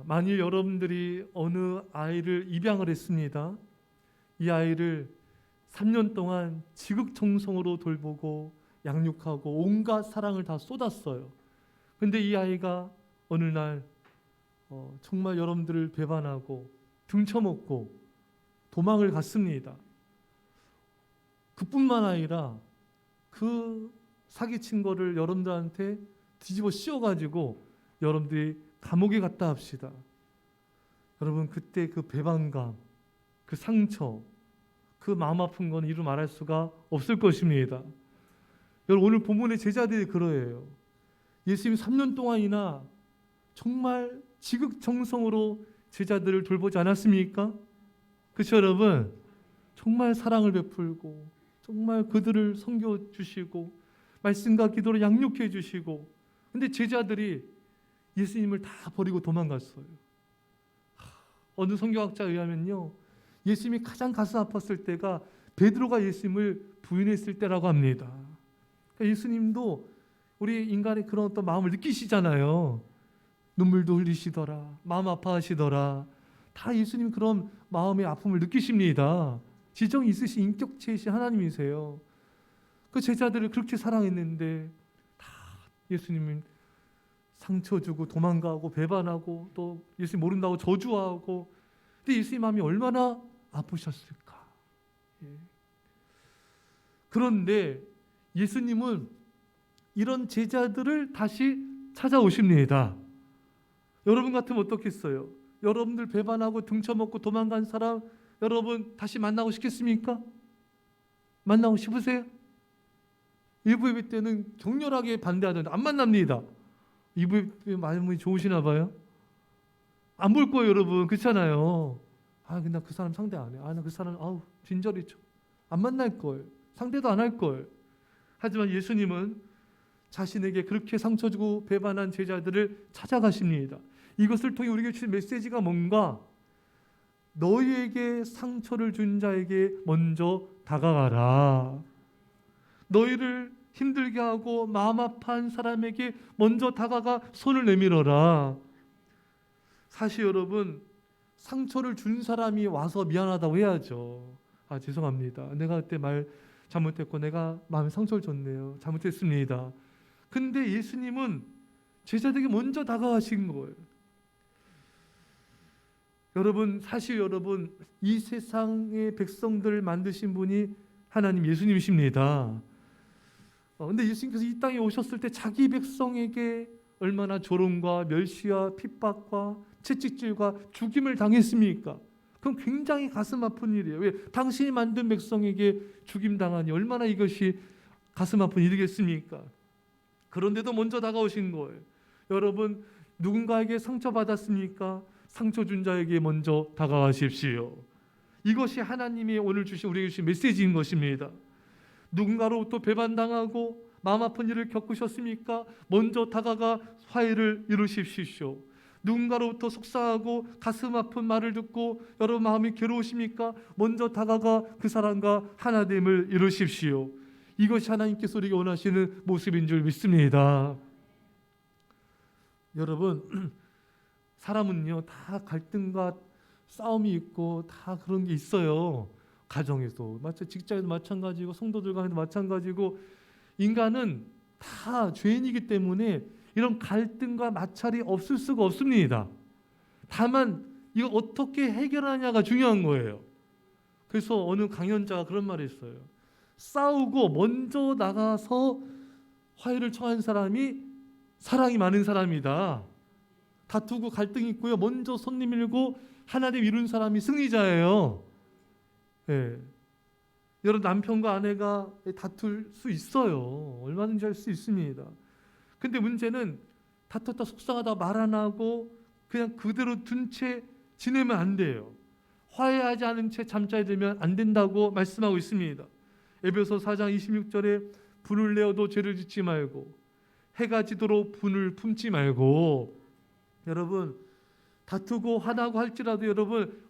만일 여러분들이 어느 아이를 입양을 했습니다. 이 아이를 3년 동안 지극정성으로 돌보고 양육하고 온갖 사랑을 다 쏟았어요. 근데 이 아이가 어느 날 정말 여러분들을 배반하고 등쳐먹고 도망을 갔습니다. 그뿐만 아니라 그 사기친 거를 여러분들한테 뒤집어 씌워가지고 여러분들이 감옥에 갔다 합시다. 여러분 그때 그 배반감, 그 상처, 그 마음 아픈 건 이루 말할 수가 없을 것입니다. 여러분 오늘 본문의 제자들이 그러해요. 예수님 3년 동안이나 정말 지극정성으로 제자들을 돌보지 않았습니까? 그렇죠 여러분? 정말 사랑을 베풀고 정말 그들을 섬겨 주시고 말씀과 기도로 양육해 주시고, 근데 제자들이 예수님을 다 버리고 도망갔어요. 어느 성경학자에 의하면요, 예수님이 가장 가슴 아팠을 때가 베드로가 예수님을 부인했을 때라고 합니다. 그러니까 예수님도 우리 인간의 그런 어떤 마음을 느끼시잖아요. 눈물도 흘리시더라, 마음 아파하시더라. 다 예수님 그런 마음의 아픔을 느끼십니다. 지정이 있으신 인격체이신 하나님이세요. 그 제자들을 그렇게 사랑했는데 다 예수님은 상처 주고 도망가고 배반하고 또 예수님 모른다고 저주하고, 근데 예수님 마음이 얼마나 아프셨을까. 그런데 예수님은 이런 제자들을 다시 찾아오십니다. 여러분 같으면 어떻겠어요? 여러분들 배반하고 등쳐먹고 도망간 사람 여러분 다시 만나고 싶겠습니까? 만나고 싶으세요? 일부 예배 때는 격렬하게 반대하는데 안 만납니다. 일부 예배 마음이 좋으시나 봐요. 안 볼 거예요 여러분. 그렇잖아요. 근데 나 그 사람 상대 안 해. 나 그 사람 진저리죠. 안 만날 걸. 상대도 안 할 걸. 하지만 예수님은 자신에게 그렇게 상처 주고 배반한 제자들을 찾아가십니다. 이것을 통해 우리에게 주신 메시지가 뭔가? 너희에게 상처를 준 자에게 먼저 다가가라. 너희를 힘들게 하고 마음 아파한 사람에게 먼저 다가가 손을 내밀어라. 사실 여러분, 상처를 준 사람이 와서 미안하다고 해야죠. 죄송합니다. 내가 그때 말 잘못했고 내가 마음에 상처를 줬네요. 잘못했습니다. 근데 예수님은 제자들에게 먼저 다가가신 거예요. 여러분, 사실 여러분, 이 세상의 백성들을 만드신 분이 하나님 예수님이십니다. 근데 예수님께서 이 땅에 오셨을 때 자기 백성에게 얼마나 조롱과 멸시와 핍박과 채찍질과 죽임을 당했습니까? 그럼 굉장히 가슴 아픈 일이에요. 왜? 당신이 만든 백성에게 죽임당하니 얼마나 이것이 가슴 아픈 일이겠습니까? 그런데도 먼저 다가오신 거예요. 여러분, 누군가에게 상처받았습니까? 상처 준 자에게 먼저 다가가십시오. 이것이 하나님이 오늘 우리에게 주신 메시지인 것입니다. 누군가로부터 배반당하고 마음 아픈 일을 겪으셨습니까? 먼저 다가가 화해를 이루십시오. 누군가로부터 속상하고 가슴 아픈 말을 듣고 여러분 마음이 괴로우십니까? 먼저 다가가 그 사람과 하나됨을 이루십시오. 이것이 하나님께서 우리에게 원하시는 모습인 줄 믿습니다. 여러분, 사람은요 다 갈등과 싸움이 있고 다 그런 게 있어요. 가정에도 직장에도 마찬가지고 성도들 간에도 마찬가지고, 인간은 다 죄인이기 때문에 이런 갈등과 마찰이 없을 수가 없습니다. 다만 이거 어떻게 해결하냐가 중요한 거예요. 그래서 어느 강연자가 그런 말을 했어요. 싸우고 먼저 나가서 화해를 청한 사람이 사랑이 많은 사람이다. 다투고 갈등이 있고요, 먼저 손 내밀고 하나님 이룬 사람이 승리자예요. 여러분, 남편과 아내가 다툴 수 있어요. 얼마든지 할 수 있습니다. 근데 문제는 다퉜다 속상하다 말 안 하고 그냥 그대로 둔 채 지내면 안 돼요. 화해하지 않은 채 잠자리 들면 안 된다고 말씀하고 있습니다. 에베소 4장 26절에 분을 내어도 죄를 짓지 말고 해가 지도록 분을 품지 말고, 여러분 다투고 화나고 할지라도 여러분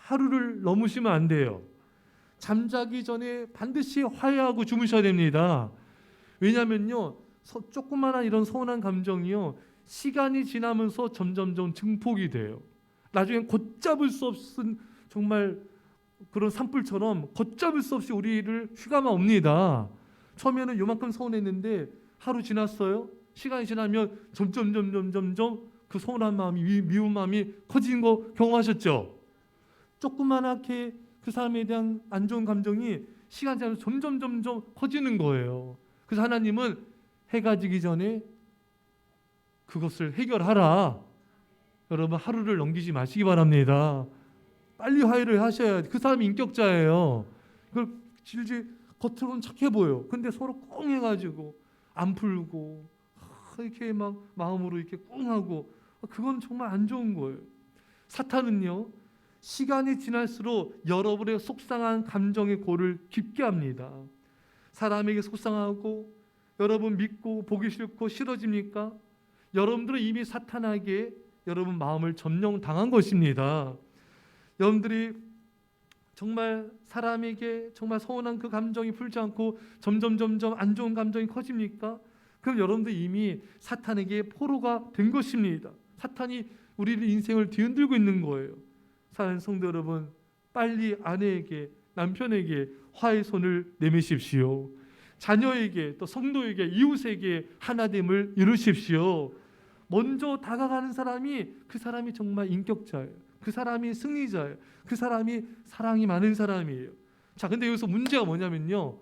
하루를 넘으시면 안 돼요. 잠자기 전에 반드시 화해하고 주무셔야 됩니다. 왜냐면요, 조그마한 이런 서운한 감정이요 시간이 지나면서 점점점 증폭이 돼요. 나중엔 걷잡을 수 없은 정말 그런 산불처럼 걷잡을 수 없이 우리를 휘감아 옵니다. 처음에는 요만큼 서운했는데 하루 지났어요. 시간이 지나면 점점 그 서운한 마음이 미운 마음이 커지는 거 경험하셨죠? 조그만하게 그 사람에 대한 안 좋은 감정이 시간 지나면서 점점 커지는 거예요. 그래서 하나님은 해가 지기 전에 그것을 해결하라. 여러분 하루를 넘기지 마시기 바랍니다. 빨리 화해를 하셔야 돼. 그 사람이 인격자예요. 그걸 질질 겉으로는 착해 보여. 근데 서로 꽁해가지고 안 풀고 이렇게 막 마음으로 이렇게 꽁하고 그건 정말 안 좋은 거예요. 사탄은요 시간이 지날수록 여러분의 속상한 감정의 골을 깊게 합니다. 사람에게 속상하고 여러분 믿고 보기 싫고 싫어집니까? 여러분들은 이미 사탄에게 여러분 마음을 점령당한 것입니다. 여러분들이 정말 사람에게 정말 서운한 그 감정이 풀지 않고 점점 안 좋은 감정이 커집니까? 그럼 여러분들 이미 사탄에게 포로가 된 것입니다. 사탄이 우리의 인생을 뒤흔들고 있는 거예요. 사랑하는 성도 여러분, 빨리 아내에게 남편에게 화해 손을 내미십시오. 자녀에게 또 성도에게 이웃에게 하나됨을 이루십시오. 먼저 다가가는 사람이 그 사람이 정말 인격자예요. 그 사람이 승리자예요. 그 사람이 사랑이 많은 사람이에요. 자, 근데 여기서 문제가 뭐냐면요.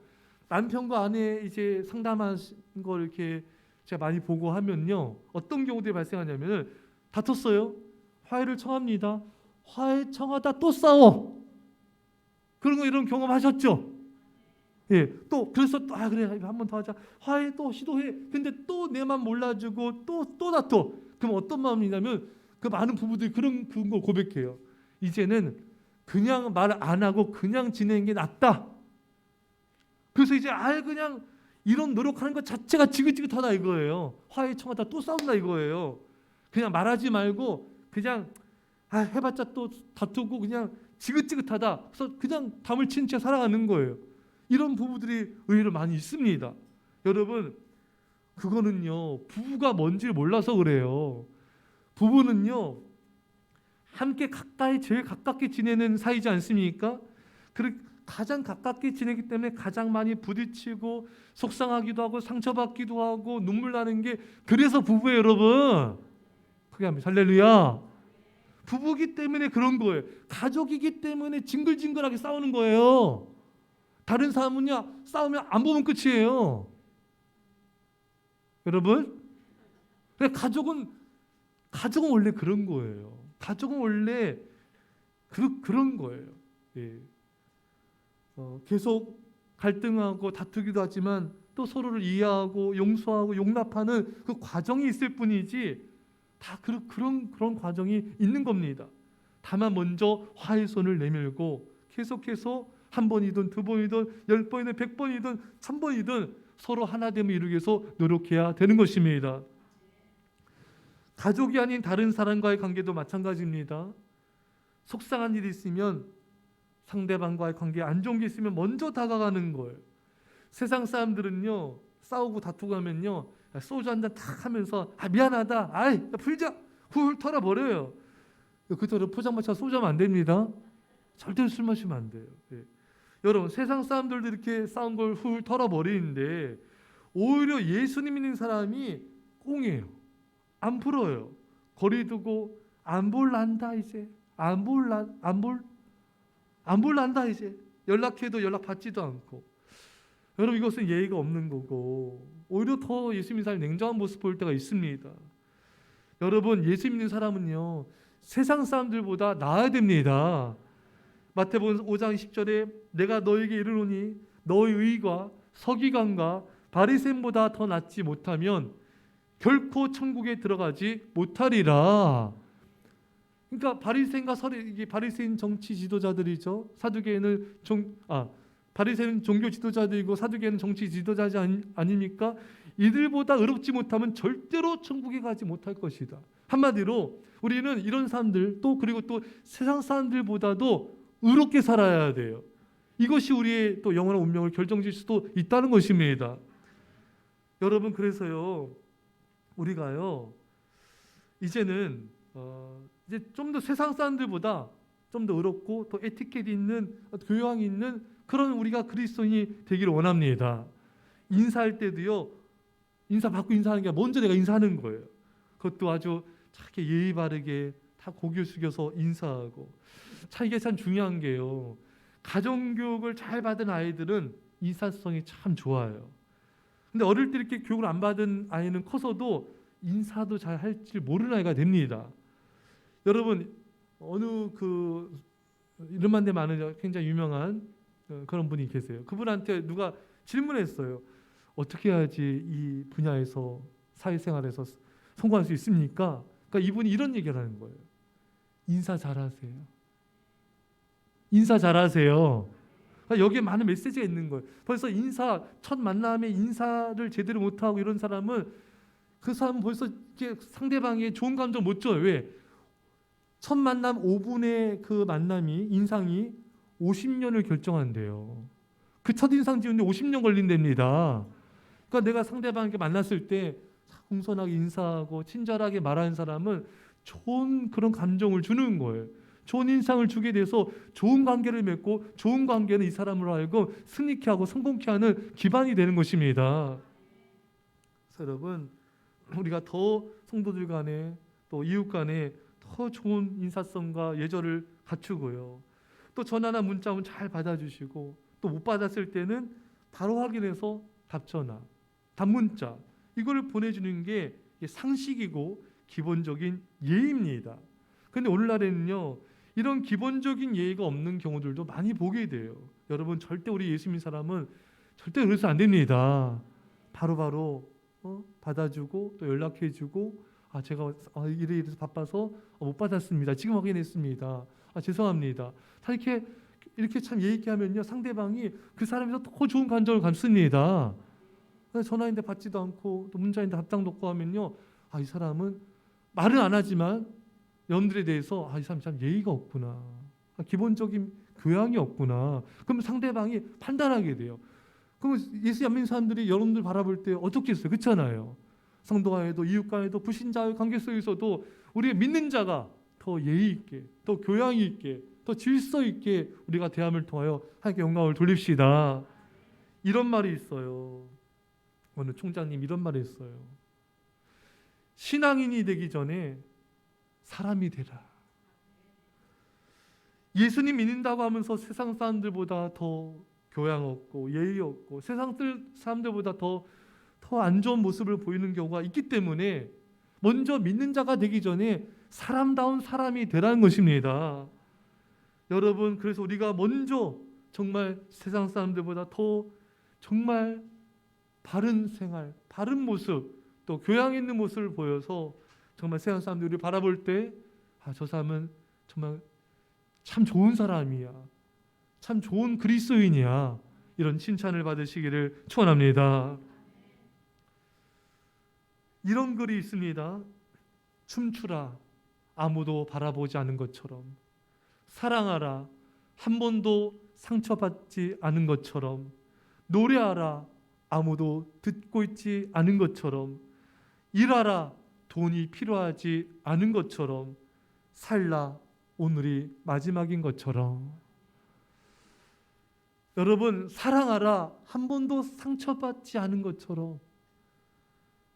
남편과 아내 이제 상담하신 걸 이렇게 제가 많이 보고 하면요. 어떤 경우들이 발생하냐면은 다퉜어요. 화해를 청합니다. 화해 청하다 또 싸워. 그런 거 이런 경험 하셨죠? 예. 또 그래서 또 그래 한 번 더 하자. 화해 또 시도해. 근데 또 내 맘 몰라주고 또 다퉈. 그럼 어떤 마음이냐면 그 많은 부부들이 그런 걸 고백해요. 이제는 그냥 말 안 하고 그냥 지내는 게 낫다. 그래서 이제 그냥 이런 노력하는 것 자체가 지긋지긋하다 이거예요. 화해 청하다 또 싸운다 이거예요. 그냥 말하지 말고 그냥 해봤자 또 다투고 그냥 지긋지긋하다. 그래서 그냥 담을 친 채 살아가는 거예요. 이런 부부들이 의외로 많이 있습니다. 여러분 그거는요 부부가 뭔지 몰라서 그래요. 부부는요 함께 가까이 제일 가깝게 지내는 사이지 않습니까? 가장 가깝게 지내기 때문에 가장 많이 부딪히고 속상하기도 하고 상처받기도 하고 눈물 나는 게 그래서 부부예요 여러분. 크게 합니다. 할렐루야. 부부기 때문에 그런 거예요. 가족이기 때문에 징글징글하게 싸우는 거예요. 다른 사람은요 싸우면 안 보면 끝이에요. 여러분 가족은 원래 그런 거예요. 가족은 원래 그런 거예요. 예. 계속 갈등하고 다투기도 하지만 또 서로를 이해하고 용서하고 용납하는 그 과정이 있을 뿐이지 다 그런 과정이 있는 겁니다. 다만 먼저 화해 손을 내밀고 계속해서 한 번이든 두 번이든 10번이든 100번이든 1000번이든 서로 하나됨을 이루기 위해서 노력해야 되는 것입니다. 가족이 아닌 다른 사람과의 관계도 마찬가지입니다. 속상한 일이 있으면 상대방과의 관계에 안 좋은 게 있으면 먼저 다가가는 거예요. 세상 사람들은요 싸우고 다투고 하면요 소주 한잔 탁 하면서 미안하다 풀자 훌 털어버려요. 그대로 포장마차 소주 하면 안 됩니다. 절대로 술 마시면 안 돼요. 예. 여러분 세상 사람들도 이렇게 싸운 걸 훌 털어버리는데 오히려 예수님 믿는 사람이 꽁해요. 안 풀어요. 거리 두고 안 볼란다 이제 안 볼란다 이제 연락해도 연락 받지도 않고. 여러분 이것은 예의가 없는 거고 오히려 더 예수 믿는 사람이 냉정한 모습 보일 때가 있습니다. 여러분 예수 믿는 사람은요 세상 사람들보다 나아야 됩니다. 마태복음 5장 10절에 내가 너에게 이르노니 너의 의가 서기관과 바리새인보다 더 낫지 못하면 결코 천국에 들어가지 못하리라. 그러니까 바리새인 정치 지도자들이죠. 바리새인 종교 지도자들이고 사두개는 정치 지도자지 아닙니까? 이들보다 의롭지 못하면 절대로 천국에 가지 못할 것이다. 한마디로 우리는 이런 사람들 그리고 또 세상 사람들보다도 의롭게 살아야 돼요. 이것이 우리의 또 영원한 운명을 결정질 수도 있다는 것입니다. 여러분 그래서요 우리가요 이제는 이제 좀 더 세상 사람들보다 좀 더 의롭고 또 에티켓 있는 교양 있는 그런 우리가 그리스도인이 되기를 원합니다. 인사할 때도요. 인사 받고 인사하는 게 먼저 내가 인사하는 거예요. 그것도 아주 착하게 예의 바르게 다 고개 숙여서 인사하고. 참 이게 참 중요한 게요. 가정교육을 잘 받은 아이들은 인사성이 참 좋아요. 근데 어릴 때 이렇게 교육을 안 받은 아이는 커서도 인사도 잘 할 줄 모르는 아이가 됩니다. 여러분 어느 이름만 대면 아는 굉장히 유명한 그런 분이 계세요. 그분한테 누가 질문했어요. 어떻게 해야지 이 분야에서 사회생활에서 성공할 수 있습니까? 그러니까 이분이 이런 얘기를 하는 거예요. 인사 잘하세요. 인사 잘하세요. 그러니까 여기에 많은 메시지가 있는 거예요. 벌써 첫 만남에 인사를 제대로 못하고 이런 사람은 그 사람은 벌써 이렇게 상대방의 좋은 감정 못 줘요. 왜? 첫 만남 5분의 그 만남이 인상이 50년을 결정한대요. 그 첫인상 지우는데 50년 걸린답니다. 그러니까 내가 상대방에게 만났을 때 공손하게 인사하고 친절하게 말하는 사람은 좋은 그런 감정을 주는 거예요. 좋은 인상을 주게 돼서 좋은 관계를 맺고 좋은 관계는 이 사람으로 하여금 승리케 하고 성공케 하는 기반이 되는 것입니다. 그래서 여러분 우리가 더 성도들 간에 또 이웃 간에 더 좋은 인사성과 예절을 갖추고요. 또 전화나 문자 오면 잘 받아주시고 또 못 받았을 때는 바로 확인해서 답전화, 답문자 이거를 보내주는 게 상식이고 기본적인 예의입니다. 그런데 오늘날에는요 이런 기본적인 예의가 없는 경우들도 많이 보게 돼요. 여러분 절대 우리 예수 믿는 사람은 절대 그래서 안 됩니다. 바로바로 받아주고 또 연락해주고 제가 이래서 바빠서 못 받았습니다. 지금 확인했습니다. 죄송합니다. 이렇게 참 예의 있게 하면요 상대방이 그 사람에서 더 좋은 감정을 갖습니다. 전화인데 받지도 않고 또 문자인데 답장도 없고 하면요 이 사람은 말은 안 하지만 여러분들에 대해서 이 사람 참 예의가 없구나. 기본적인 교양이 없구나. 그러면 상대방이 판단하게 돼요. 그럼 예수 안 믿는 사람들이 여러분들 바라볼 때 어떻겠어요? 그렇잖아요. 성도 간에도 이웃 간에도 불신자의 관계 속에서도 우리가 믿는 자가 더 예의 있게 더 교양이 있게 더 질서 있게 우리가 대함을 통하여 하나님께 영광을 돌립시다. 이런 말이 있어요. 어느 총장님 이런 말을 했어요. 신앙인이 되기 전에 사람이 되라. 예수님 믿는다고 하면서 세상 사람들보다 더 교양 없고 예의 없고 세상 사람들보다 더 안 좋은 모습을 보이는 경우가 있기 때문에 먼저 믿는 자가 되기 전에 사람다운 사람이 되라는 것입니다. 여러분 그래서 우리가 먼저 정말 세상 사람들보다 더 정말 바른 생활, 바른 모습 또 교양 있는 모습을 보여서 정말 세상 사람들이 우리를 바라볼 때 저 사람은 정말 참 좋은 사람이야. 참 좋은 그리스도인이야. 이런 칭찬을 받으시기를 축원합니다. 이런 글이 있습니다. 춤추라 아무도 바라보지 않은 것처럼 사랑하라 한 번도 상처받지 않은 것처럼 노래하라 아무도 듣고 있지 않은 것처럼 일하라 돈이 필요하지 않은 것처럼 살라 오늘이 마지막인 것처럼. 여러분 사랑하라 한 번도 상처받지 않은 것처럼.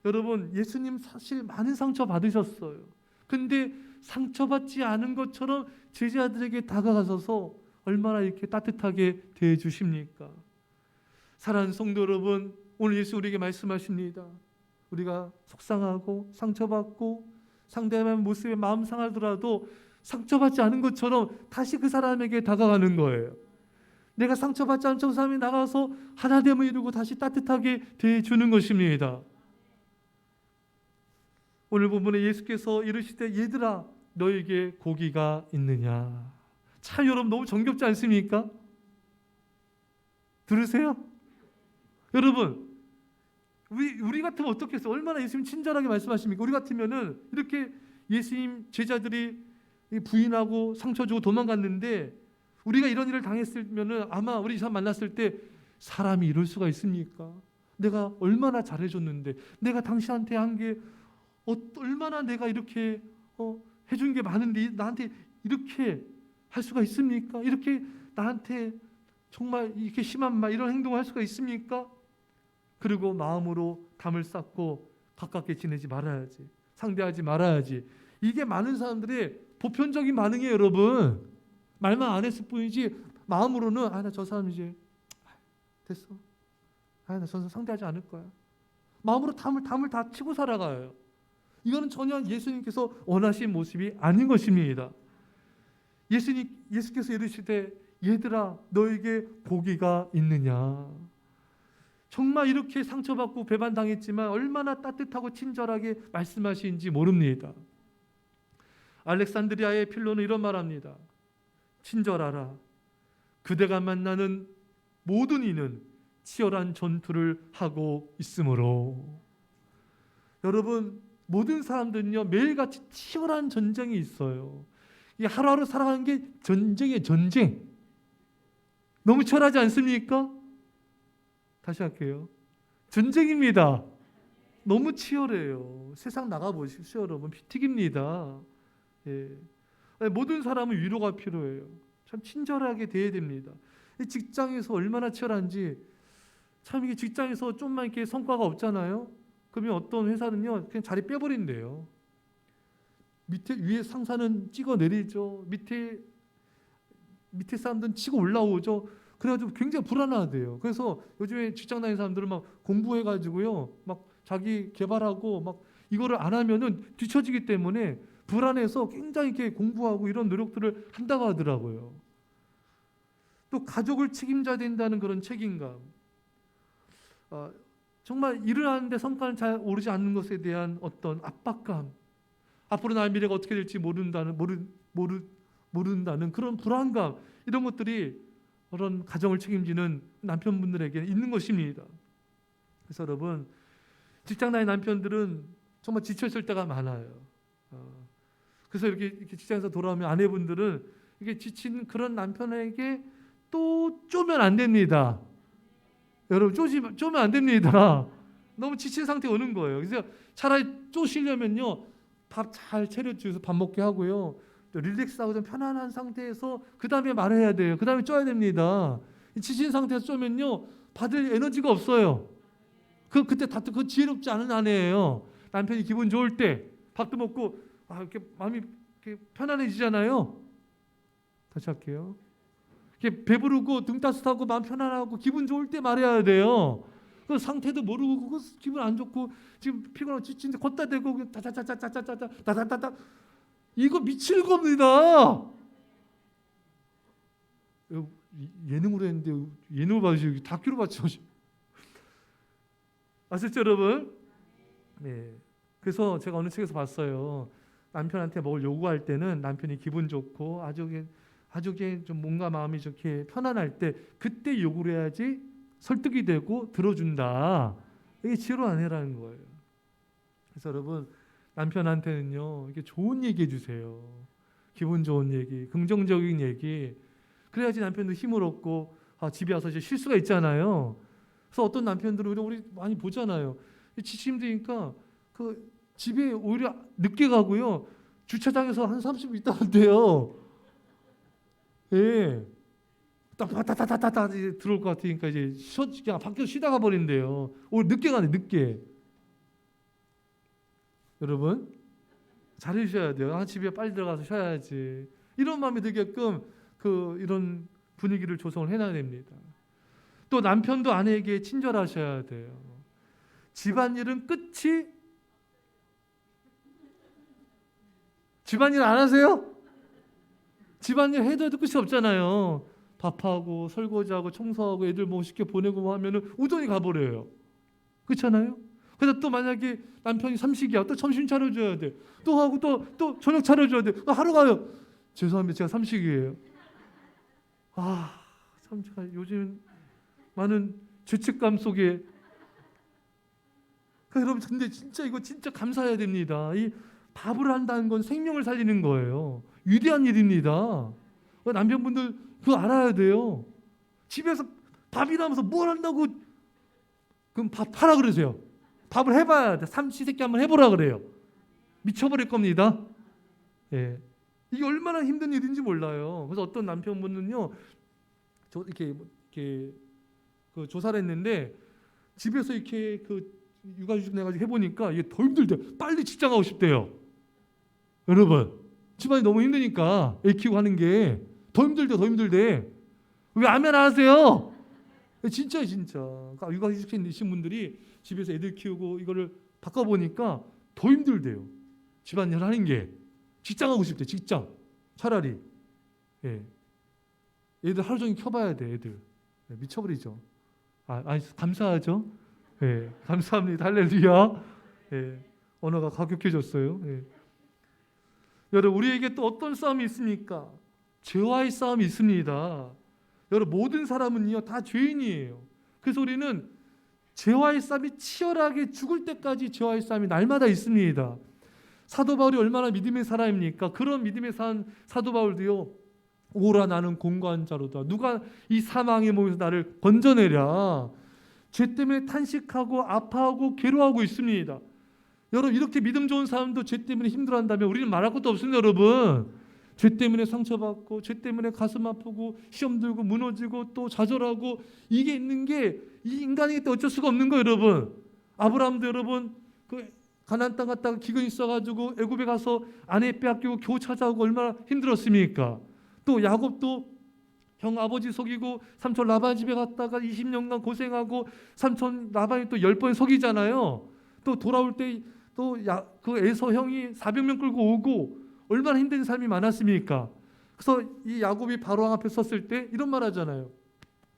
여러분 예수님 사실 많은 상처 받으셨어요. 근데 상처받지 않은 것처럼 제자들에게 다가가셔서 얼마나 이렇게 따뜻하게 대해 주십니까? 사랑하는 성도 여러분, 오늘 예수 우리에게 말씀하십니다. 우리가 속상하고 상처받고 상대방의 모습에 마음 상하더라도 상처받지 않은 것처럼 다시 그 사람에게 다가가는 거예요. 내가 상처받지 않은 저 사람이 나가서 하나됨을 이루고 다시 따뜻하게 대해 주는 것입니다. 오늘 본문에 예수께서 이르시되 얘들아 너에게 고기가 있느냐. 참 여러분 너무 정겹지 않습니까? 들으세요? 여러분 우리 같으면 어떻겠어요? 얼마나 예수님 친절하게 말씀하십니까? 우리 같으면은 이렇게 예수님 제자들이 부인하고 상처 주고 도망갔는데 우리가 이런 일을 당했으면은 아마 우리 사람 만났을 때 사람이 이럴 수가 있습니까? 내가 얼마나 잘해줬는데 내가 당신한테 한 게 얼마나 내가 이렇게 해준 게 많은데 나한테 이렇게 할 수가 있습니까? 이렇게 나한테 정말 이렇게 심한 말 이런 행동을 할 수가 있습니까? 그리고 마음으로 담을 쌓고 가깝게 지내지 말아야지. 상대하지 말아야지. 이게 많은 사람들의 보편적인 반응이에요, 여러분. 말만 안 했을 뿐이지 마음으로는 나 저 사람 이제 됐어. 나 저 사람 상대하지 않을 거야. 마음으로 담을 다 치고 살아가요. 이거는 전혀 예수님께서 원하신 모습이 아닌 것입니다. 예수께서 이르시되 얘들아 너에게 복이가 있느냐. 정말 이렇게 상처받고 배반당했지만 얼마나 따뜻하고 친절하게 말씀하시는지 모릅니다. 알렉산드리아의 필로는 이런 말합니다. 친절하라. 그대가 만나는 모든 이는 치열한 전투를 하고 있으므로. 여러분, 모든 사람들은요 매일같이 치열한 전쟁이 있어요. 이 하루하루 살아가는 게 전쟁이에요. 전쟁. 너무 치열하지 않습니까? 다시 할게요. 전쟁입니다. 너무 치열해요. 세상 나가보십시오, 여러분. 피튀깁니다. 예. 모든 사람은 위로가 필요해요. 참 친절하게 대해야 됩니다. 이 직장에서 얼마나 치열한지, 참 이게 직장에서 좀만 이렇게 성과가 없잖아요. 그러면 어떤 회사는요 그냥 자리 빼버린대요. 위에 상사는 찍어 내리죠. 밑에 사람들은 치고 올라오죠. 그래가지고 굉장히 불안하대요. 그래서 요즘에 직장 다니는 사람들은 막 공부해가지고요, 막 자기 개발하고 막 이거를 안 하면은 뒤처지기 때문에 불안해서 굉장히 이렇게 공부하고 이런 노력들을 한다고 하더라고요. 또 가족을 책임져야 된다는 그런 책임감. 정말 일을 하는데 성과는 잘 오르지 않는 것에 대한 어떤 압박감. 앞으로 나의 미래가 어떻게 될지 모른다는 그런 불안감. 이런 것들이 그런 가정을 책임지는 남편분들에게 있는 것입니다. 그래서 여러분, 직장 다니는 남편들은 정말 지쳐있을 때가 많아요. 그래서 이렇게 직장에서 돌아오면 아내분들은 이게 지친 그런 남편에게 또 쪼면 안 됩니다. 여러분, 쪼면 안 됩니다. 너무 지친 상태 오는 거예요. 그래서 차라리 쪼시려면요, 밥 잘 차려주셔서 밥 먹게 하고요, 또 릴렉스하고 좀 편안한 상태에서 그 다음에 말해야 돼요. 그 다음에 쪼야 됩니다. 지친 상태에서 쪼면요, 받을 에너지가 없어요. 그때 그 지혜롭지 않은 아내예요. 남편이 기분 좋을 때 밥도 먹고 이렇게 마음이 이렇게 편안해지잖아요. 다시 할게요. 이렇게 배부르고 등 따뜻하고 마음 편안하고 기분 좋을 때 말해야 돼요. 그 상태도 모르고 그 기분 안 좋고 지금 피곤하고 지친데 걷다 대고 다다다다다다다다다다 이거 미칠 겁니다. 예능으로 했는데 예능을 봐주시고 다큐로 봐주시고 아셨죠, 여러분? 네. 그래서 제가 어느 책에서 봤어요. 남편한테 뭘 요구할 때는 남편이 기분 좋고 아주 좀 뭔가 마음이 좋게 편안할 때 그때 요구를 해야지 설득이 되고 들어준다. 이게 지혜로운 아내라는 거예요. 그래서 여러분, 남편한테는요 이게 좋은 얘기 해주세요. 기분 좋은 얘기, 긍정적인 얘기. 그래야지 남편도 힘을 얻고 집에 와서 이제 쉴 수가 있잖아요. 그래서 어떤 남편들은 우리 많이 보잖아요. 지치면 되니까 그 집에 오히려 늦게 가고요, 주차장에서 한 30분 있다 온대요. 예. 따따따따따 들어올 것 같으니까 이제 그냥 밖에서 쉬다가 버린대요. 오늘 늦게 가네, 늦게. 여러분, 잘해주셔야 돼요. 집에 빨리 들어가서 쉬어야지. 이런 마음이 들게끔 이런 분위기를 조성을 해놔야 됩니다. 또 남편도 아내에게 친절하셔야 돼요. 집안일은 집안일 안 하세요? 집안일 해도 끝이 없잖아요. 밥하고 설거지하고 청소하고 애들 뭐 쉽게 보내고 하면은 우동이 가버려요. 그렇잖아요? 그래서 또 만약에 남편이 삼식이야, 또 점심 차려줘야 돼. 또 하고 또 저녁 차려줘야 돼. 하루 가요. 죄송합니다, 제가 삼식이에요. 참 제가 요즘 많은 죄책감 속에. 여러분, 근데 이거 진짜 감사해야 됩니다. 이 밥을 한다는 건 생명을 살리는 거예요. 위대한 일입니다. 남편분들 그거 알아야 돼요. 집에서 밥이라면서 뭘 한다고. 그럼 밥 하라 그러세요. 밥을 해봐야 돼. 삼시세끼 한번 해보라 그래요. 미쳐버릴 겁니다. 예. 이게 얼마나 힘든 일인지 몰라요. 그래서 어떤 남편분은요, 이렇게 그 조사를 했는데 집에서 이렇게 그 육아휴직 내가지고 해보니까 이게 더 힘들대. 빨리 직장 가고 싶대요. 여러분, 집안이 너무 힘드니까 애 키우고 하는 게 더 힘들대, 더 힘들대. 왜 아멘 안 하세요? 진짜. 그러니까 육아휴직이신 분들이 집에서 애들 키우고 이거를 바꿔보니까 더 힘들대요. 집안일 하는 게. 직장 가고 싶대, 직장. 차라리. 예. 애들 하루 종일 켜봐야 돼, 애들. 예, 미쳐버리죠. 아니, 감사하죠? 예, 감사합니다. 할렐루야. 예, 언어가 가격해졌어요. 예. 여러분, 우리에게 또 어떤 싸움이 있습니까? 죄와의 싸움이 있습니다. 여러분, 모든 사람은요, 다 죄인이에요. 그래서 우리는 죄와의 싸움이 치열하게 죽을 때까지 죄와의 싸움이 날마다 있습니다. 사도 바울이 얼마나 믿음의 사람입니까? 그런 믿음의 사도 바울도요, 오라 나는 공고한 자로다. 누가 이 사망의 몸에서 나를 건져내랴. 죄 때문에 탄식하고 아파하고 괴로워하고 있습니다. 여러분, 이렇게 믿음 좋은 사람도 죄 때문에 힘들어한다면 우리는 말할 것도 없습니다. 여러분, 죄 때문에 상처받고 죄 때문에 가슴 아프고 시험 들고 무너지고 또 좌절하고 이게 있는 게 이 인간이기 때문에 어쩔 수가 없는 거예요. 여러분, 아브라함도 여러분 그 가나안 땅 갔다가 기근이 있어가지고 애굽에 가서 아내 빼앗기고 겨우 찾아오고 얼마나 힘들었습니까? 또 야곱도 형 아버지 속이고 삼촌 라반 집에 갔다가 20년간 고생하고 삼촌 라반이 또 10번 속이잖아요. 또 돌아올 때 또 그 에서 형이 400명 끌고 오고 얼마나 힘든 삶이 많았습니까? 그래서 이 야곱이 바로왕 앞에 섰을 때 이런 말 하잖아요.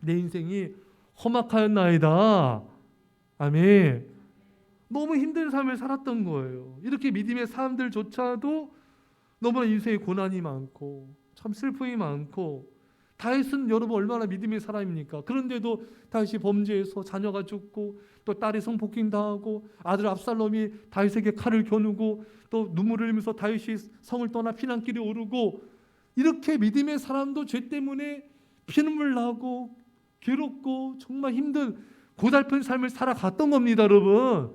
내 인생이 험악하였나이다. 아멘. 너무 힘든 삶을 살았던 거예요. 이렇게 믿음의 사람들조차도 너무나 인생에 고난이 많고 참 슬픔이 많고, 다윗은 여러분 얼마나 믿음의 사람입니까? 그런데도 다윗이 범죄해서 자녀가 죽고 또 딸이 성폭행 당하고 아들 압살롬이 다윗에게 칼을 겨누고 또 눈물을 흘리면서 다윗이 성을 떠나 피난길에 오르고, 이렇게 믿음의 사람도 죄 때문에 피눈물 나고 괴롭고 정말 힘든 고달픈 삶을 살아갔던 겁니다. 여러분,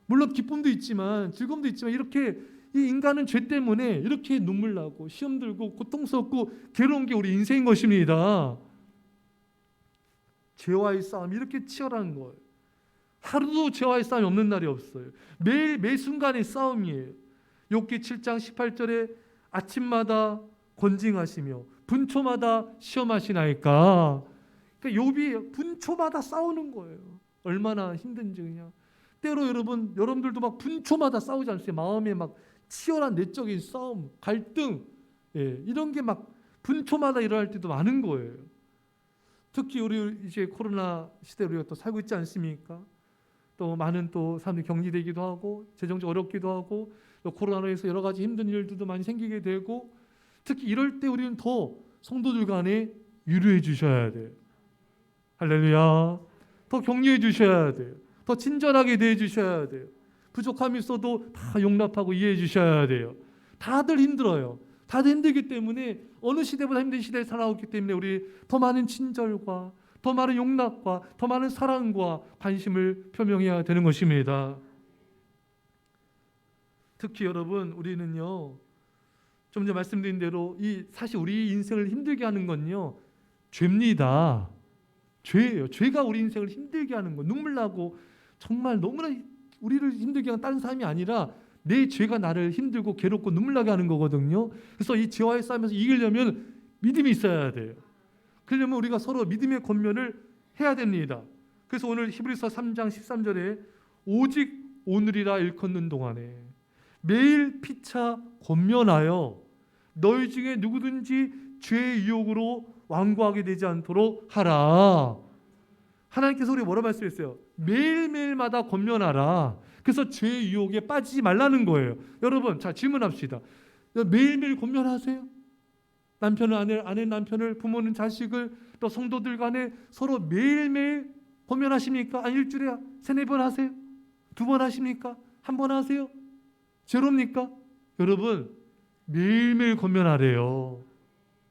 물론 기쁨도 있지만 즐거움도 있지만 이렇게 이 인간은 죄 때문에 이렇게 눈물 나고 시험 들고 고통스럽고 괴로운 게 우리 인생인 것입니다. 죄와의 싸움이 이렇게 치열한 거예요. 하루도 죄와의 싸움이 없는 날이 없어요. 매일 매 순간의 싸움이에요. 욥기 7장 18절에 아침마다 권징하시며 분초마다 시험하시나이까. 그러니까 욥이 분초마다 싸우는 거예요. 얼마나 힘든지. 그냥 때로 여러분들도 막 분초마다 싸우지 않으세요? 마음에 막 치열한 내적인 싸움, 갈등, 이런 게 막 분초마다 일어날 때도 많은 거예요. 특히 우리 이제 코로나 시대에 우리가 또 살고 있지 않습니까? 또 많은 또 사람들이 격리되기도 하고 재정적 어렵기도 하고 또 코로나로 해서 여러 가지 힘든 일들도 많이 생기게 되고, 특히 이럴 때 우리는 더 성도들 간에 위로해 주셔야 돼요. 할렐루야. 더 격려해 주셔야 돼요. 더 친절하게 대해 주셔야 돼요. 부족함이 있어도 다 용납하고 이해해 주셔야 돼요. 다들 힘들어요. 다들 힘들기 때문에 어느 시대보다 힘든 시대에 살아왔기 때문에 우리 더 많은 친절과 더 많은 용납과 더 많은 사랑과 관심을 표명해야 되는 것입니다. 특히 여러분, 우리는요, 좀 전에 말씀드린 대로 사실 우리 인생을 힘들게 하는 건요, 죄입니다. 죄예요. 죄가 우리 인생을 힘들게 하는 거. 눈물 나고 정말 너무나 우리를 힘들게 하는 다른 사람이 아니라 내 죄가 나를 힘들고 괴롭고 눈물 나게 하는 거거든요. 그래서 이 죄와의 싸움에서 이기려면 믿음이 있어야 돼요. 그러려면 우리가 서로 믿음의 권면을 해야 됩니다. 그래서 오늘 히브리서 3장 13절에 오직 오늘이라 일컫는 동안에 매일 피차 권면하여 너희 중에 누구든지 죄의 유혹으로 완고하게 되지 않도록 하라. 하나님께서 우리 뭐라 말씀했어요? 매일매일마다 권면하라. 그래서 죄의 유혹에 빠지지 말라는 거예요. 여러분, 자, 질문합시다. 매일매일 권면하세요? 남편은 아내 남편을, 부모는 자식을, 또 성도들 간에 서로 매일매일 권면하십니까? 아니, 일주일에 3-4번 하세요? 2번 하십니까? 1번 하세요? 제로입니까? 여러분, 매일매일 권면하래요.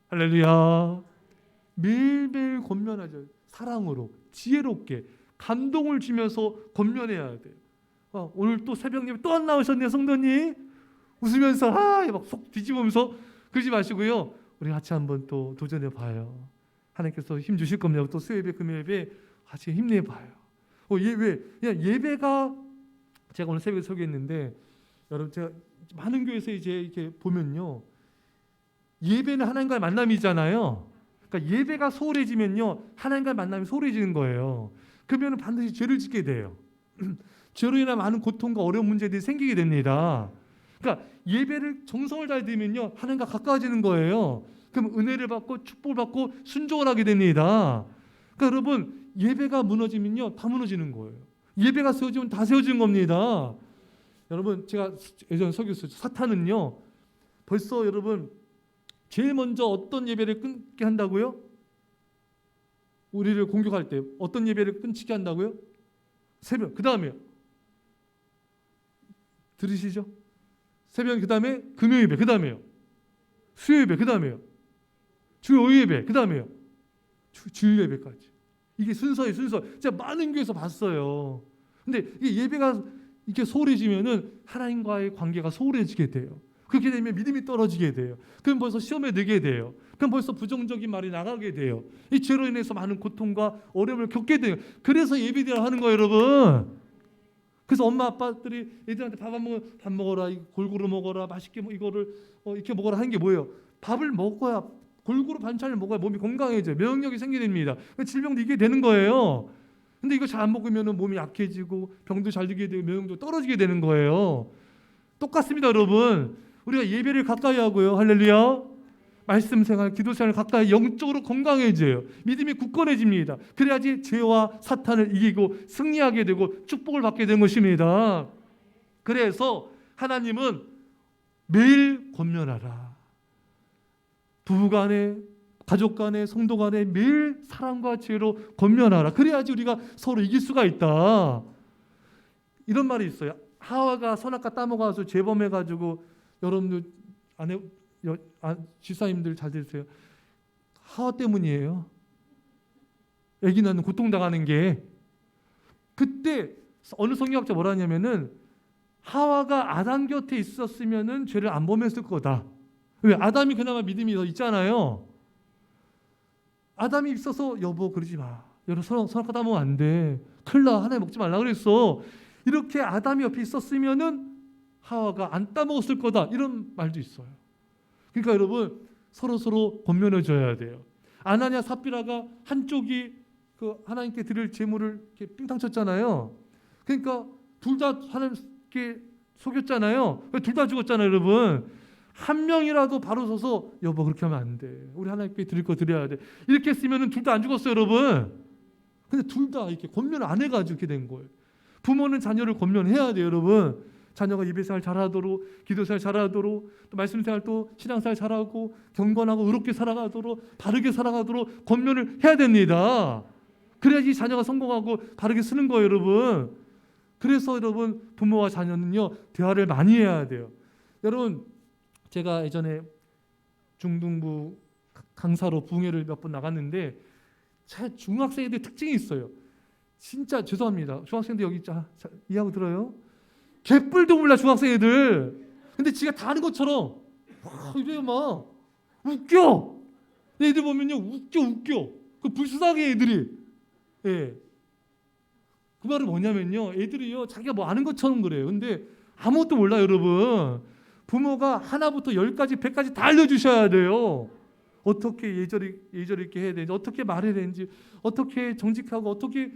할렐루야. 매일매일 권면하죠. 사랑으로, 지혜롭게, 감동을 주면서 권면해야 돼요. 오늘 또 새벽 예배 또 안 나오셨네요, 성도님. 웃으면서 막 속 뒤집으면서 그러지 마시고요. 우리 같이 한번 또 도전해 봐요. 하나님께서 힘 주실 겁니다. 또 수요예배, 금요예배 같이 힘내 봐요. 왜? 그냥 예배가 제가 오늘 새벽에 설교했는데 여러분 제가 많은 교회에서 이제 이렇게 보면요. 예배는 하나님과의 만남이잖아요. 그러니까 예배가 소홀해지면요. 하나님과의 만남이 소홀해지는 거예요. 그러면 반드시 죄를 짓게 돼요. 죄로 인한 많은 고통과 어려운 문제들이 생기게 됩니다. 그러니까 예배를 정성을 다해 드리면요. 하나님과 가까워지는 거예요. 그럼 은혜를 받고 축복을 받고 순종을 하게 됩니다. 그러니까 여러분 예배가 무너지면요. 다 무너지는 거예요. 예배가 세워지면 다 세워지는 겁니다. 여러분 제가 예전에 설교했었죠. 사탄은요. 벌써 여러분 제일 먼저 어떤 예배를 끊게 한다고요? 우리를 공격할 때 어떤 예배를 끊치게 한다고요? 새벽. 그 다음에요. 들으시죠? 새벽 그 다음에 금요예배 그 다음에요. 수요예배 그 다음에요. 주요예배 그 다음에요. 주일예배까지. 이게 순서예요. 순서. 제가 많은 교회에서 봤어요. 근데 이게 예배가 이렇게 소홀해지면은 하나님과의 관계가 소홀해지게 돼요. 그렇게 되면 믿음이 떨어지게 돼요. 그럼 벌써 시험에 들게 돼요. 그럼 벌써 부정적인 말이 나가게 돼요. 이 죄로 인해서 많은 고통과 어려움을 겪게 돼요. 그래서 예배드리라 하는 거예요, 여러분. 그래서 엄마 아빠들이 애들한테 밥 먹어라, 골고루 먹어라, 맛있게 이거를 이렇게 먹어라 하는 게 뭐예요? 밥을 먹어야 골고루 반찬을 먹어야 몸이 건강해져요. 면역력이 생기게 됩니다. 질병도 이게 되는 거예요. 근데 이거 잘 안 먹으면 몸이 약해지고 병도 잘 들게 되고 면역도 떨어지게 되는 거예요. 똑같습니다, 여러분. 우리가 예배를 가까이 하고요. 할렐루야. 말씀 생활, 기도 생활 가까이 영적으로 건강해져요. 믿음이 굳건해집니다. 그래야지 죄와 사탄을 이기고 승리하게 되고 축복을 받게 되는 것입니다. 그래서 하나님은 매일 권면하라. 부부간에, 가족간에, 성도간에 매일 사랑과 지혜로 권면하라. 그래야지 우리가 서로 이길 수가 있다. 이런 말이 있어요. 하와가 선악과 따먹어서 죄범해가지고 여러분들 집사님들 잘 들으세요. 하와 때문이에요. 아기 낳는 고통당하는 게. 그때 어느 성경학자 뭐라 하냐면은 하와가 아담 곁에 있었으면은 죄를 안 범했을 거다. 왜? 아담이 그나마 믿음이 더 있잖아요. 아담이 있어서 여보 그러지 마. 여러분 선악과 따먹으면 안 돼. 큰일 나. 하나님 먹지 말라 그랬어. 이렇게 아담이 옆에 있었으면은 하와가 안 따먹었을 거다. 이런 말도 있어요. 그러니까 여러분 서로 권면해 줘야 돼요. 아나니아 삽비라가 한쪽이 그 하나님께 드릴 제물을 이렇게 삥땅 쳤잖아요. 그러니까 둘 다 하나님께 속였잖아요. 둘 다 죽었잖아요, 여러분. 한 명이라도 바로 서서 여보 그렇게 하면 안 돼. 우리 하나님께 드릴 거 드려야 돼. 이렇게 했으면 둘 다 안 죽었어요, 여러분. 근데 둘 다 이렇게 권면을 안 해가지고 이렇게 된 거예요. 부모는 자녀를 권면해야 돼요, 여러분. 자녀가 예배생활 잘하도록, 기도생활 잘하도록, 또 말씀생활 또 신앙생활 잘하고 경건하고 의롭게 살아가도록, 바르게 살아가도록 권면을 해야 됩니다. 그래야지 자녀가 성공하고 바르게 쓰는 거예요, 여러분. 그래서 여러분 부모와 자녀는요 대화를 많이 해야 돼요. 여러분 제가 예전에 중등부 강사로 부흥회를 몇 번 나갔는데 제 중학생들 특징이 있어요. 진짜 죄송합니다. 중학생들 여기 이해하고 들어요? 개뿔도 몰라 중학생 애들. 근데 지가 다 아는 것처럼 이래요 막 웃겨. 애들 보면요 웃겨. 그 불쌍해 애들이. 예. 그 말은 뭐냐면요 애들이요 자기가 뭐 아는 것처럼 그래요. 근데 아무것도 몰라요, 여러분. 부모가 하나부터 10까지 100까지 다 알려주셔야 돼요. 어떻게 예절 있게 해야 되는지, 어떻게 말해야 되는지, 어떻게 정직하고 어떻게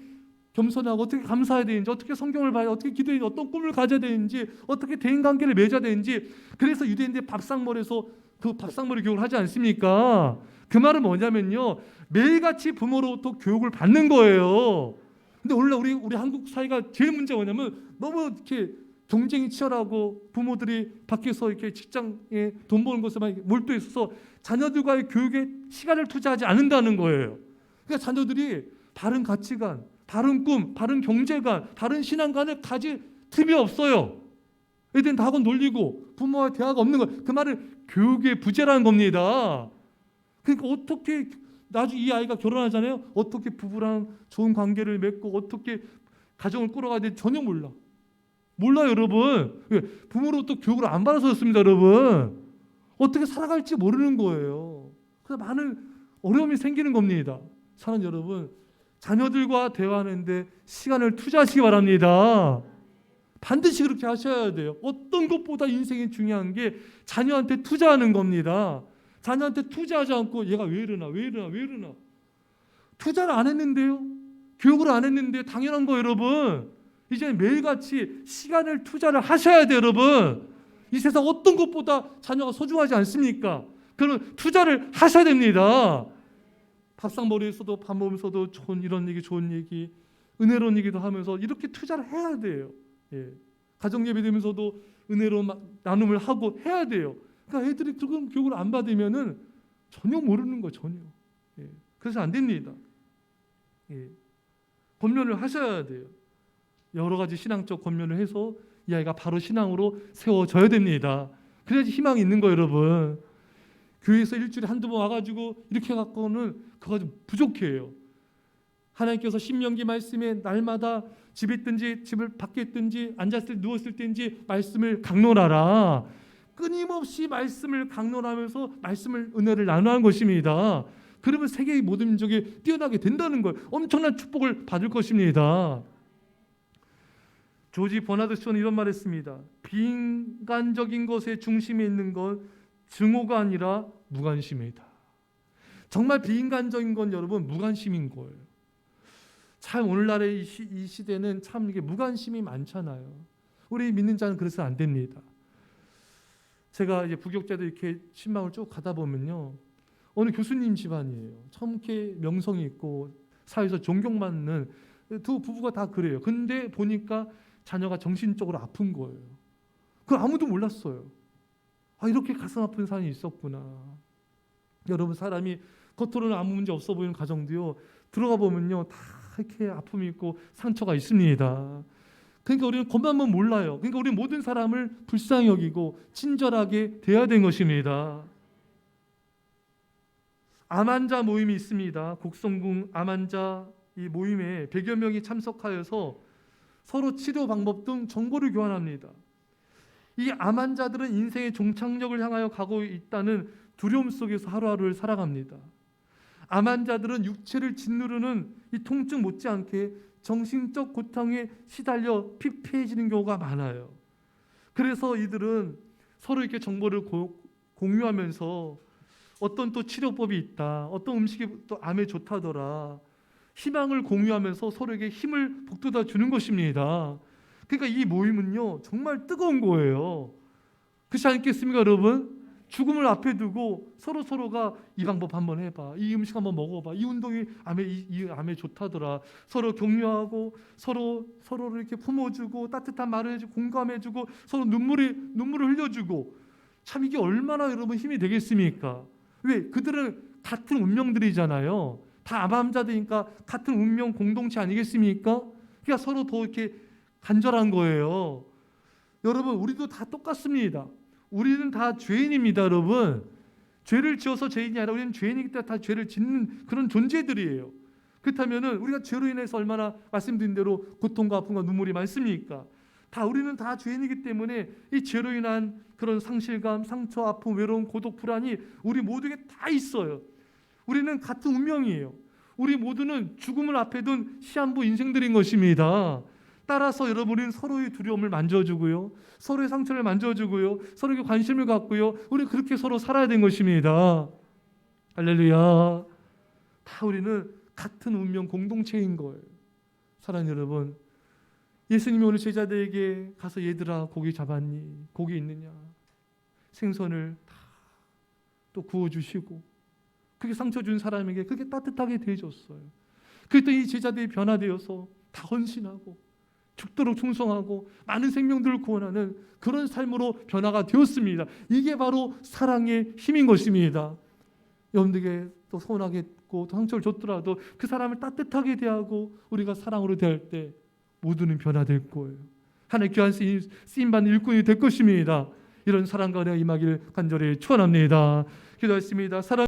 겸손하고 어떻게 감사해야 되는지, 어떻게 성경을 봐야, 어떻게 기도해야 되는지, 어떤 꿈을 가져야 되는지, 어떻게 대인관계를 맺어야 되는지. 그래서 유대인들 밥상머리에서 그 밥상머리 교육을 하지 않습니까? 그 말은 뭐냐면요 매일같이 부모로부터 교육을 받는 거예요. 근데 원래 우리 한국 사회가 제일 문제가 뭐냐면 너무 이렇게 경쟁이 치열하고 부모들이 밖에서 이렇게 직장에 돈 버는 것에만 몰두해 있어서 자녀들과의 교육에 시간을 투자하지 않는다는 거예요. 그러니까 자녀들이 바른 가치관, 바른 꿈, 바른 경제관, 바른 신앙관을 가질 틈이 없어요. 애들은 다 학원 놀리고 부모와 대화가 없는 거예요. 그 말은 교육의 부재라는 겁니다. 그러니까 어떻게 나중에 이 아이가 결혼하잖아요. 어떻게 부부랑 좋은 관계를 맺고 어떻게 가정을 꾸려가야 될지 전혀 몰라. 몰라요, 여러분. 왜? 부모로부터 교육을 안 받아서 그렇습니다, 여러분. 어떻게 살아갈지 모르는 거예요. 그래서 많은 어려움이 생기는 겁니다. 사는 여러분, 자녀들과 대화하는데 시간을 투자하시기 바랍니다. 반드시 그렇게 하셔야 돼요. 어떤 것보다 인생이 중요한 게 자녀한테 투자하는 겁니다. 자녀한테 투자하지 않고 얘가 왜 이러나 투자를 안 했는데요. 교육을 안 했는데 당연한 거 여러분. 이제 매일같이 시간을 투자를 하셔야 돼요, 여러분. 이 세상 어떤 것보다 자녀가 소중하지 않습니까? 그런 투자를 하셔야 됩니다. 밥상머리에서도 밥 먹으면서도 이런 얘기 좋은 얘기, 은혜로운 얘기도 하면서 이렇게 투자를 해야 돼요. 예. 가정 예배 되면서도 은혜로운 나눔을 하고 해야 돼요. 그러니까 애들이 그런 교육을 안 받으면은 전혀 모르는 거 전혀. 예. 그래서 안 됩니다. 예. 권면을 하셔야 돼요. 여러 가지 신앙적 권면을 해서 이 아이가 바로 신앙으로 세워져야 됩니다. 그래야지 희망이 있는 거예요, 여러분. 교회에서 일주일에 한두 번 와가지고 이렇게 갖고는 그거 좀 부족해요. 하나님께서 신명기 말씀에 날마다 집에 있든지 집을 밖에 있든지 앉았을 누웠을 때인지 말씀을 강론하라. 끊임없이 말씀을 강론하면서 말씀을 은혜를 나누는 것입니다. 그러면 세계의 모든 민족이 뛰어나게 된다는 거예요. 엄청난 축복을 받을 것입니다. 조지 버나드 쇼는 이런 말을 했습니다. 비인간적인 것의 중심에 있는 건 증오가 아니라 무관심이다. 정말 비인간적인 건 여러분 무관심인 거예요. 참 오늘날의 이 시대는 참 이게 무관심이 많잖아요. 우리 믿는 자는 그래서 안 됩니다. 제가 이제 부교육자들 이렇게 신방을 쭉 가다 보면요, 어느 교수님 집안이에요. 참 이렇게 명성이 있고 사회에서 존경받는 두 부부가 다 그래요. 근데 보니까 자녀가 정신적으로 아픈 거예요. 그걸 아무도 몰랐어요. 아, 이렇게 가슴 아픈 사람이 있었구나. 여러분, 사람이 겉으로는 아무 문제 없어 보이는 가정도요, 들어가 보면요 다 이렇게 아픔이 있고 상처가 있습니다. 그러니까 우리는 겉만만 몰라요. 그러니까 우리 모든 사람을 불쌍히 여기고 친절하게 대해야 되는 것입니다. 암환자 모임이 있습니다. 곡성궁 암환자 이 모임에 100여 명이 참석하여서 서로 치료 방법 등 정보를 교환합니다. 이 암 환자들은 인생의 종착역을 향하여 가고 있다는 두려움 속에서 하루하루를 살아갑니다. 암 환자들은 육체를 짓누르는 이 통증 못지않게 정신적 고통에 시달려 피폐해지는 경우가 많아요. 그래서 이들은 서로 이렇게 정보를 공유하면서 어떤 또 치료법이 있다, 어떤 음식이 또 암에 좋다더라, 희망을 공유하면서 서로에게 힘을 북돋아 주는 것입니다. 그러니까 이 모임은요 정말 뜨거운 거예요. 그렇지 않겠습니까, 여러분? 죽음을 앞에 두고 서로가 이 방법 한번 해봐, 이 음식 한번 먹어봐, 이 운동이 암에 좋다더라, 서로 격려하고 서로를 이렇게 품어주고 따뜻한 말을 해주고 공감해주고 서로 눈물을 흘려주고, 참 이게 얼마나 여러분 힘이 되겠습니까? 왜? 그들은 같은 운명들이잖아요. 다 암환자들이니까 같은 운명 공동체 아니겠습니까? 그러니까 서로 더 이렇게 간절한 거예요. 여러분, 우리도 다 똑같습니다. 우리는 다 죄인입니다, 여러분. 죄를 지어서 죄인이 아니라 우리는 죄인이기 때문에 다 죄를 짓는 그런 존재들이에요. 그렇다면은 우리가 죄로 인해서 얼마나 말씀드린 대로 고통과 아픔과 눈물이 많습니까? 우리는 다 죄인이기 때문에 이 죄로 인한 그런 상실감, 상처, 아픔, 외로움, 고독, 불안이 우리 모두에게 다 있어요. 우리는 같은 운명이에요. 우리 모두는 죽음을 앞에 둔 시한부 인생들인 것입니다. 따라서 여러분은 서로의 두려움을 만져주고요, 서로의 상처를 만져주고요, 서로에게 관심을 갖고요, 우리 그렇게 서로 살아야 되는 것입니다. 할렐루야. 다 우리는 같은 운명 공동체인 거예요. 사랑하는 여러분, 예수님이 오늘 제자들에게 가서 얘들아 고기 잡았니? 고기 있느냐? 생선을 다 또 구워주시고 그렇게 상처 준 사람에게 그렇게 따뜻하게 대해줬어요. 그랬더니 이 제자들이 변화되어서 다 헌신하고 죽도록 충성하고 많은 생명들을 구원하는 그런 삶으로 변화가 되었습니다. 이게 바로 사랑의 힘인 것입니다. 여러분들에게 또 서운하겠고 또 상처를 줬더라도 그 사람을 따뜻하게 대하고 우리가 사랑으로 대할 때 모두는 변화될 거예요. 하나님 귀한 쓰임받는 일꾼이 될 것입니다. 이런 사랑과 은혜가 임하기를 간절히 축원합니다. 기도하겠습니다. 사랑